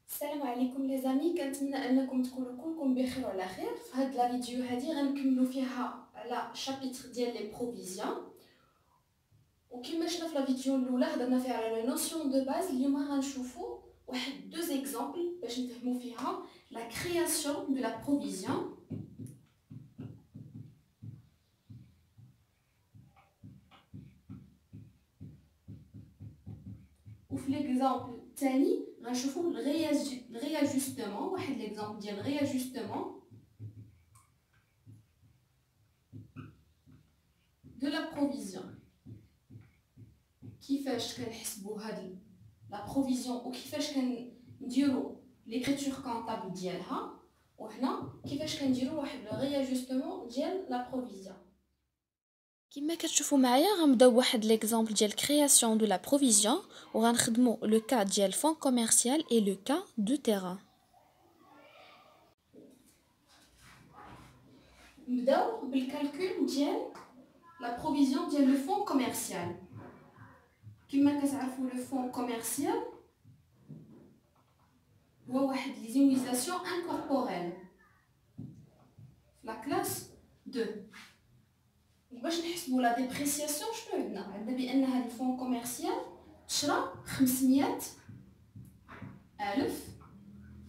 السلام عليكم لي زامي، كنتمنى انكم تكونوا كلكم بخير وعلى خير. في هاد لا فيديو هادي غنكملوا فيها على شابيتر ديال لي بروفيزيون، وكما شفنا في لا فيديو الاولى هضرنا فيها على لي نوسيون دو باز. اليوم غنشوفوا واحد دو زيكزامبل باش نفهموا فيها لا كرياسيون دو لا بروفيزيون. وفي ليكزامبل الثاني غنشوفوا الرياجستمون، واحد ليكزامبل ديال الرياجستمون دو لا بروفيزيون، كيفاش كنحسبوا هاد لا بروفيزيون وكيفاش كنديروا ليكريتور كونطابل ديالها، وهنا كيفاش كنديروا واحد لو رياجستمون ديال لا بروفيزيون. كما كتشوفوا معايا غنبداو بواحد ليكزامبل ديال كرياسيون دو لا بروفيزيون، وغنخدموا لو كا ديال فون كوميرسيال اي لو كا دو تيران. نبداو بالكالكول ديال لا بروفيزيون ديال لو فون كوميرسيال. كما كتعرفوا لو فون كوميرسيال هو واحد لي زيمويزاسيون انكوربوريل في لا كلاس 2. باش نحسبوا لا ديبريسياسيون شنو عندنا بان هاد الفون كوميرسيال تشرى 500 ألف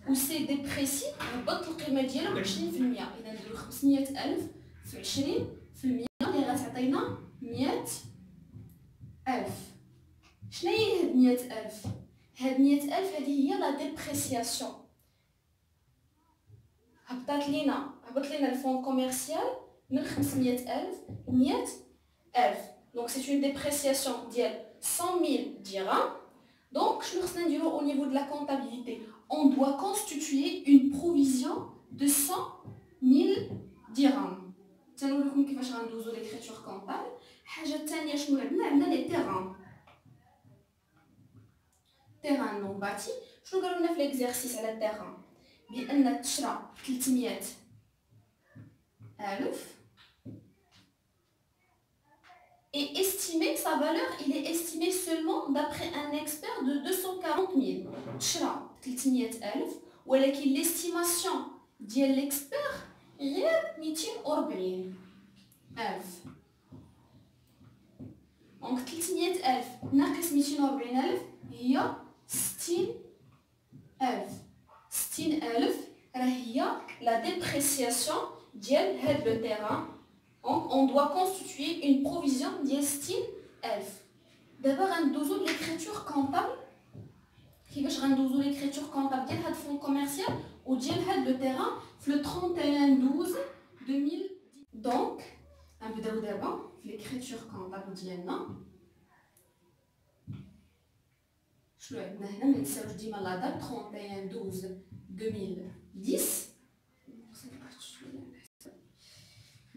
وسي ديبريسي هبط القيمه ديالو ب 20%. اذا نديرو 500 ألف في 20% اللي غتعطينا 100 ألف. شنو هي هاد 100 ألف؟ هاد 100 ألف هذه هي لا ديبريسياسيون. هبط لينا الفون كوميرسيال من 500 ألف ل 100 ألف. دونك سي اون ديبريسياسيون ديال 100,000 درهم. Donc, je vais dire au niveau de la comptabilité, on doit constituer une provision de 100,000 dirhams. Je vais vous montrer comment on l'écriture comptable. La deuxième chose, c'est les terrains. Terrain non bâti. Je vais vous faire l'exercice à la terrain. بأن تشرى 300 ألف. Et estimer sa valeur, il est estimé seulement d'après un expert de 240,000. تشرى 300,000 ولكن l'estimation ديال l'expert غير 240,000. دونك 300,000 ناقص 240,000 هي 60,000. 60,000 راه هي لا ديبريسياسيون ديال هاد لو تيران. Donc, on doit constituer une provision de 60,000. D'abord, on doit l'écriture comptable. Qui va faire l'écriture comptable de ce fonds commercial ou de le terrain le 31/12/2010. Donc, on va d'abord l'écriture comptable de je vais dire la date 31/12/2010.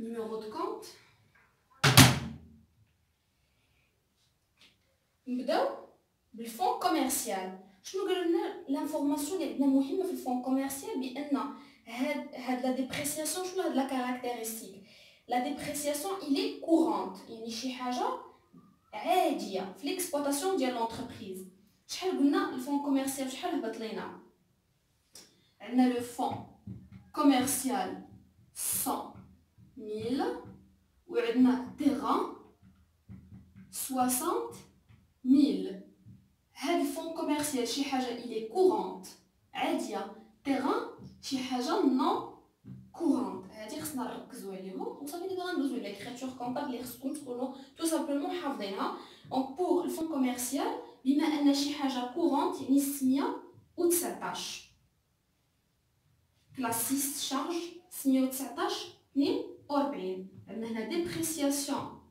Numéro de compte. نبداو بالفون كوميرسيال. شنو قالوا لنا الانفورماسيون اللي عندنا مهمه في الفون كوميرسيال؟ بان هاد لا ديبريسياسيون شنو هاد لا كاركتيرستيك. لا ديبريسياسيون الي كورونت، يعني شي حاجه عاديه في ليكسبلوطاسيون ديال لونتربريز. شحال قلنا الفون كوميرسيال شحال هبط لينا؟ عندنا لو فون كوميرسيال 100,000 وعندنا تيران 60,000. هاد الفون كوميرسيال شي حاجه الي كورونت عاديه، تيران شي حاجه نون كورونت. هادي خصنا نركزوا عليهم وصافي. دابا غندوزو ليكريتور كونطابل اللي خصكم تكونوا تو سامبلومون حافظينها. دونك بور الفون كوميرسيال بما ان شي حاجه كورونت يعني 619 كلاس 6 شارج 619 42. عندنا هنا ديبريسياسيون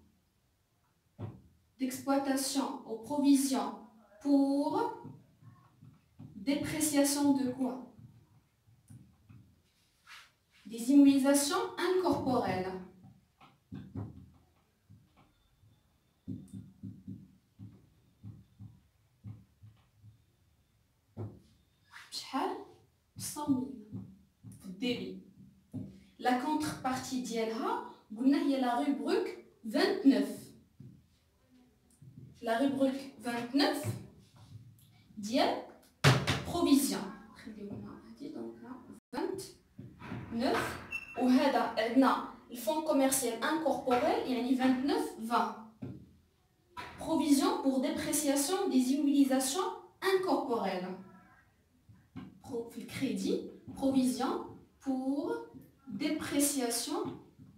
d'exploitation aux provisions pour dépréciation de quoi? Des immobilisations incorporelles. شحال 100,000 في الديبي. La contrepartie ديالها قلنا هي la rubrique 29. La rubrique 29 ديال provision. نخليو هنا هادي دونك هنا 29 وهذا عندنا الفون كوميرسيال انكوربوريل يعني 29 20 provision pour dépréciation des immobilisations incorporelles. في الكريدي provision pour dépréciation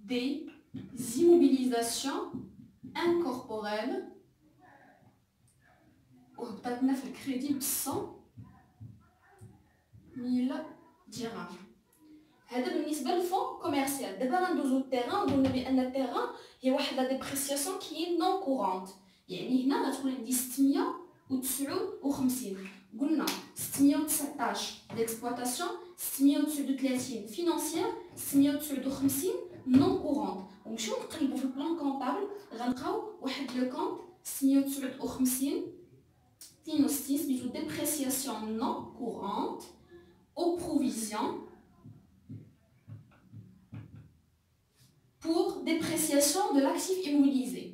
des immobilisations incorporelles وهبطتنا في الكريدي ب 100,000 درهم. هذا بالنسبه للفون كوميرسيال. دابا غندوزو للتيران وقلنا بان التيران هي واحد لا ديبريسياسيون كي نون كورونت، يعني هنا غتكون عندي 659 قلنا 619 ديكسبلوطاسيون 639 فينانسيير 659 نون كورونت. ونمشيو نقلبو في البلان كونطابل غنلقاو واحد لو كونط 659 62 سميتو ديبريسياسيون نون كورونت او بروفيزيون pour dépréciation de l'actif immobilisé.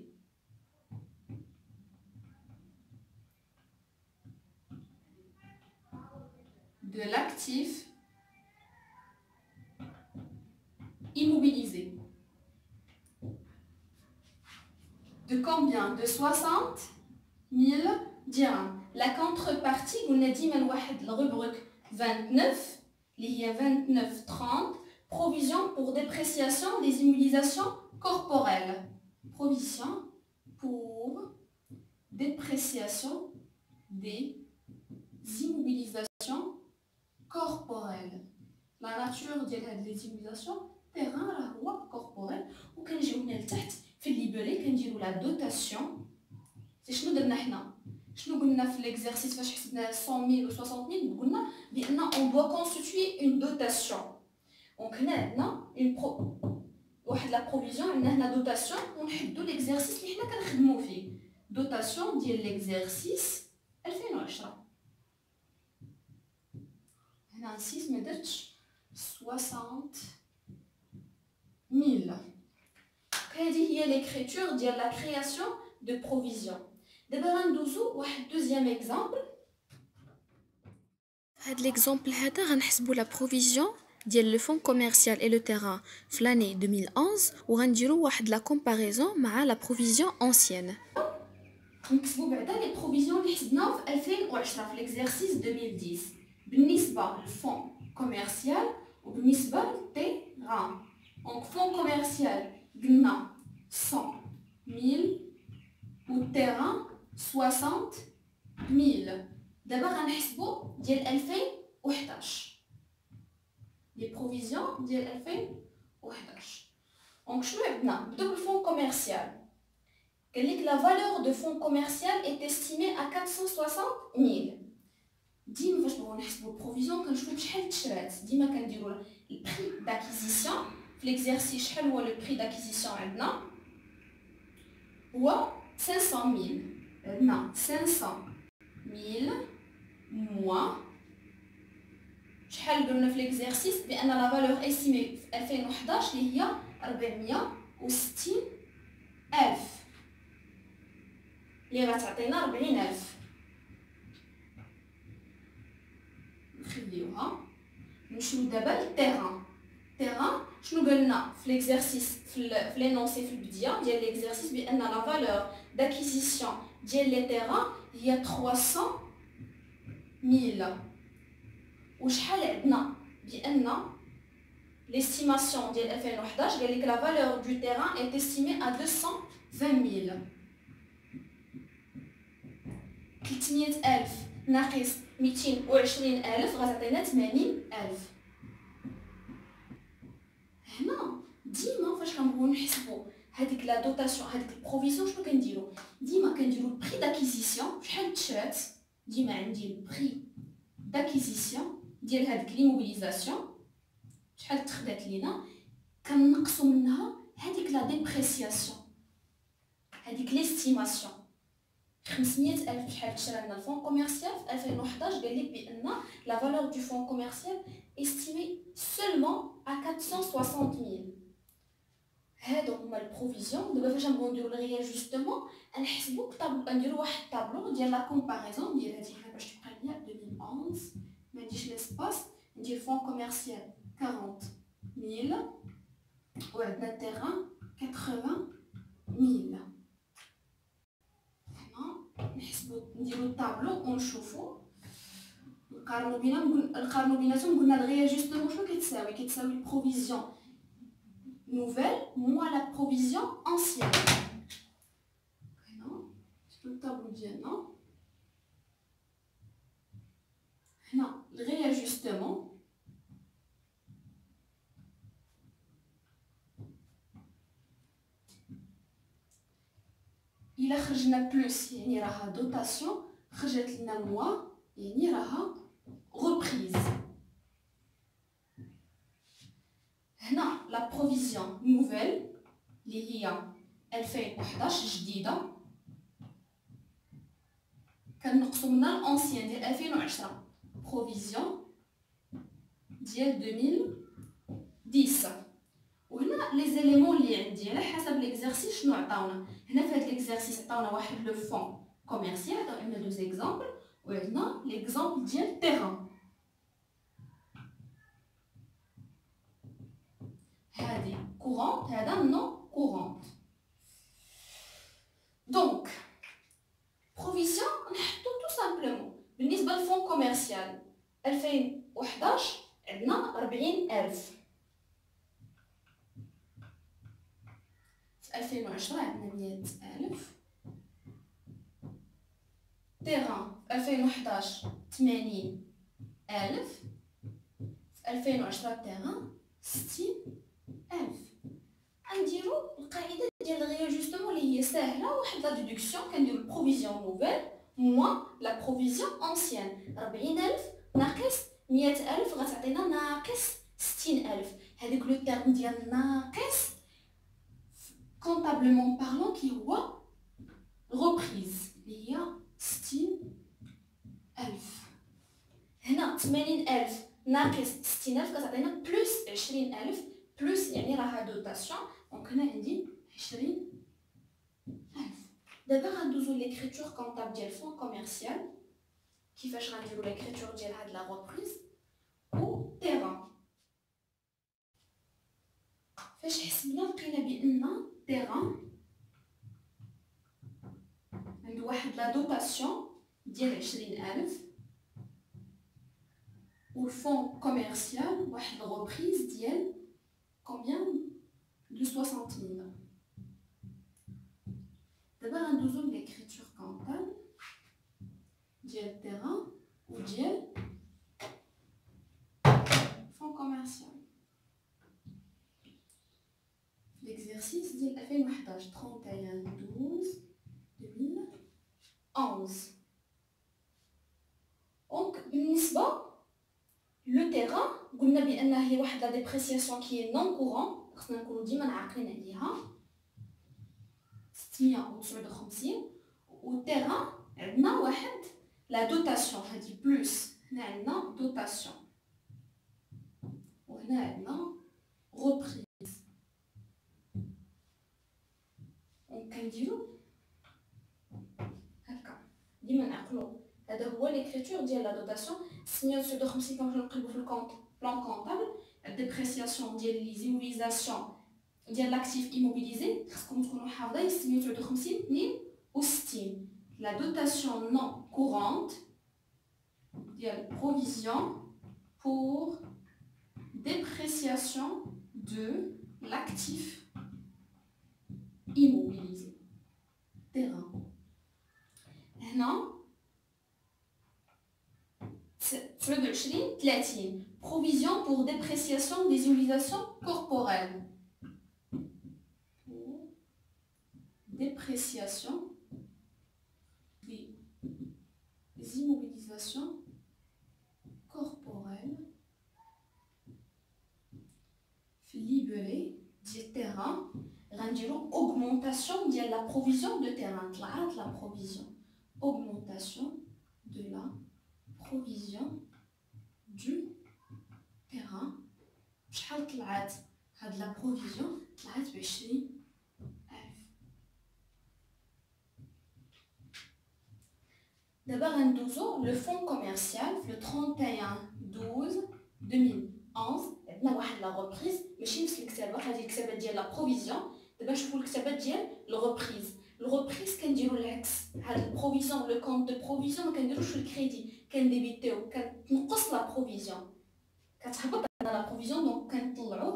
De l'actif immobilisé. De combien? De 60,000 dirhams. La contrepartie, on a dit la rubrique 29, il y a 29,30. Provision pour dépréciation des immobilisations corporelles. Provision pour dépréciation des immobilisations corporelles. La nature de les immobilisations terrain هو corporel وكنجيو هنا لتحت في الليبري كنديروا لا دوتاسيون. شنو درنا حنا؟ شنو قلنا في ليكزارسيس فاش حسبنا 100,000 و 60,000 قلنا بان on doit constituer une dotation. دونك هنا عندنا واحد لا بروفيزيون، عندنا هنا دوتاسيون ونحدو ليكزارسيس اللي حنا كنخدمو فيه. دوتاسيون ديال ليكزارسيس 2010. هنا نسيت ما درتش 60,000. هذه هي ليكريتور ديال لا كرياسيون دو بروفيزيون. دابا غندوزو واحد دوزيام اكزامبل. هاد ليكزامبل هذا غنحسبو لا بروفيزيون ديال لو فون كوميرسيال اي لو تيران في لاني 2011 وغنديرو واحد لا كومباريزون مع لا بروفيزيون انسيان. نكتبو بعدا لي بروفيزيون اللي حسبناهم في 2010 في ليكزارسيس 2010 بالنسبه للفون كوميرسيال وبالنسبه للتيران. دونك فون كوميرسيال قلنا 100,000 والتيران 60,000. دابا غنحسبو ديال 2011 لي بروفيزيون ديال 2011. دونك شنو عندنا؟ نبداو بالفون كوميرسيال. قال لك لا فالور دو فون كوميرسيال est estimée à 460,000. ديما فاش نبغيو نحسبو البروفيزيون كنشوفو بشحال تشرات. ديما كنديرو البري داكيزيسيون في ليكزارسيس. شحال هو لو بري داكيزيسيون عندنا؟ هو 500,000. عندنا 500,000 موان شحال قلنا في ليكزارسيس بان لا فالور استيمي في 2011 اللي هي 460,000 اللي غتعطينا 40,000. نخليوها. نمشيو دابا للتيران. التيران شنو قلنا في ليكزارسيس في لينونسي في البدايه ديال ليكزارسيس بان لا فالور داكيزيسيون ديال لي تيران هي 300,000. وشحال عندنا بان ليستيماسيون ديال 2011 قال لك لا فالور دو تيران est estimée à 220,000. 300,000 ناقص 220,000 غتعطينا 80,000. هنا ديما فاش كنبغيو نحسبو هذيك لا دوتاسيون هذيك البروفيزيون شنو كنديرو؟ ديما كنديرو البري داكيزيسيون شحال تشرات. ديما عندي البري داكيزيسيون ديال هذيك ليموبيليزاسيون شحال تخدات لينا، كنقصو منها هذيك لا ديبريسياسيون هذيك ليستيماسيون 500,000 شحال تشرى لنا الفون كوميرسيال في 2011 قال لك بان لا فالور دو فون كوميرسيال استيمي سولمون à 460,000. هادو هما البروفيزيون. دابا فاش نبغيو نديرو الرياجستمون نحسبو نديرو واحد الطابلو ديال لا كومباريزون ديال هادي حنا باش تبقى ليا 2011 ما نديش لاسباس ندير فون كوميرسيال 40000 وعندنا التيران 80000. هنا نحسبوا نديرو الطابلو ونشوفوا نقارنوا بيناتهم. قلنا الرياجستمون شنو كتساوي؟ كتساوي البروفيزيون نوفيل موان لا بروفيزيون انسيان. هنا شنو الطابلو ديالنا؟ هنا الرياجستمون إلا خرجنا بلوس يعني راها دوتاسيون، خرجت لنا موا يعني راها reprise. هنا لا بروفيزيون نوفيل اللي هي 2011 جديده كنقصوا منها الانسيان ديال 2010 بروفيزيون ديال 2010. وهنا لي زيليمون اللي عندي على حسب ليكزارسيس شنو عطاونا. هنا في هذا ليكزارسيس عطاونا واحد لو فون كوميرسيال، عندنا دو زيكزامبل وعندنا ليكزامبل ديال تيران. هادي كورونت هذا نون كورونت. دونك بروفيزيون نحطو تو سامبلومون بالنسبه للفون كوميرسيال 2011 عندنا 40000، في 2010 عندنا 100000. تيران في 2011 80000، في 2010 تيران 60000. غنديرو القاعده ديال الرياجستمون اللي هي ساهله، واحد لا ديدكسيون كنديرو البروفيزيون نوفيل موان لا بروفيزيون انسيان. 40000 ناقص 100000 غتعطينا ناقص 60000. هذاك لو تيرم ديال ناقص كونطابلمون بارلون كي هو غوبريز اللي هي 60000. هنا 80000 ناقص 60000 كتعطينا بلس 20000، بلس يعني راها دوتاسيون. دونك هنا عندي 20000. دابا غندوزو ليكريتور كونطابل ديال فون كوميرسيال. كيفاش غنديرو ليكريتور ديال هاد لا غوبريز و تيران؟ فاش حسبنا لقينا بان تيران عنده واحد لا دوتاسيون ديال 20000 و الفون كوميرسيال واحد غوبريز ديال كومبيان دو 60000. دابا غندوزو ليكريتور كونطابل ديال تيران و ديال فون كوميرسيال. l'exercice ديال 2011 31/12/2011. دونك بالنسبه لو تيران قلنا بان هي واحد لا ديبريسياسيون كي نون كورون، خصنا نكونوا ديما عاقلين عليها 659. والتيران عندنا واحد لا دوتاسيون، هادي بلوس، هنا عندنا دوتاسيون وهنا عندنا غوبريز. كنديرو هكا ديما نعقلو. هذا هو ليكريتور ديال لا دوتاسيون 659. كنمشيو نقلبو في الكونط بلان كونطابل الديبريسياسيون ديال لي زيموبيليزاسيون ديال لاكتيف ايموبيليزي خصكم تكونوا حافظين 659 62. لا دوتاسيون نون كورونت ديال بروفيزيون pour dépréciation de l'actif immobilisé. Terrain. هنا 29 provision pour dépréciation des immobilisations corporelles. Pour dépréciation des immobilisations corporelles. Libellé du terrain. غنديرو augmentation de la provision de terrain. طلعت la provision. Augmentation de la provision du terrain. شحال طلعت هاد la provision؟ طلعت ب20,000. D'abord, on le fonds commercial, le 31/12/2011. On a la reprise, mais je ne sais pas si c'est la provision. D'abord, je vous le la reprise. La reprise, quand on dit la provision, le compte de provision, quand on dit le crédit, quand on débite, quand on coste la provision. Quand on a la provision, donc quand on l'a,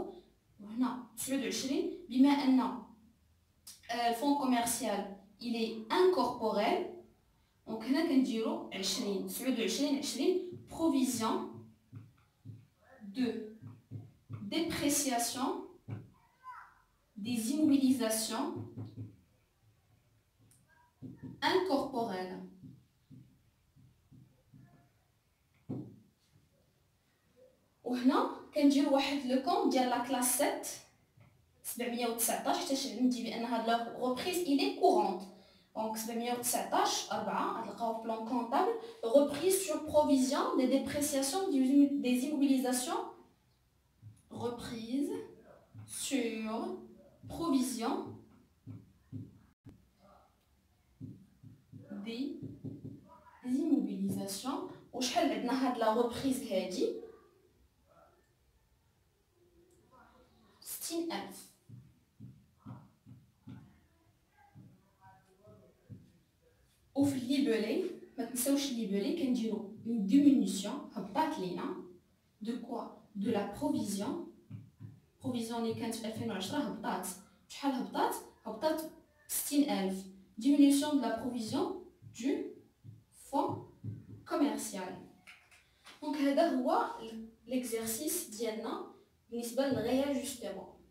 on a 29, بما أن le fonds commercial il est incorporel. Donc, on a 20 provision de dépréciation des immobilisations incorporelles. وهنا كنديروا واحد لو كونط ديال لا كلاس 7 719 حتى ندي بان هاد لا reprise il est courante. Donc 719 4 غتلقاو في plan comptable reprise sur provision des dépréciations des immobilisations. Reprise sur provision des immobilisations. وشحال عندنا هاد لا reprise هادي 60000. وفي الليبلي ما تنساوش الليبلي كنديرو une diminution هبطات لينا de quoi de la provision اللي كانت في 2010 هبطات. شحال هبطات 60000 diminution de la provision du fonds commercial. Donc هذا هو l'exercice ديالنا بالنسبه للغياجستمون.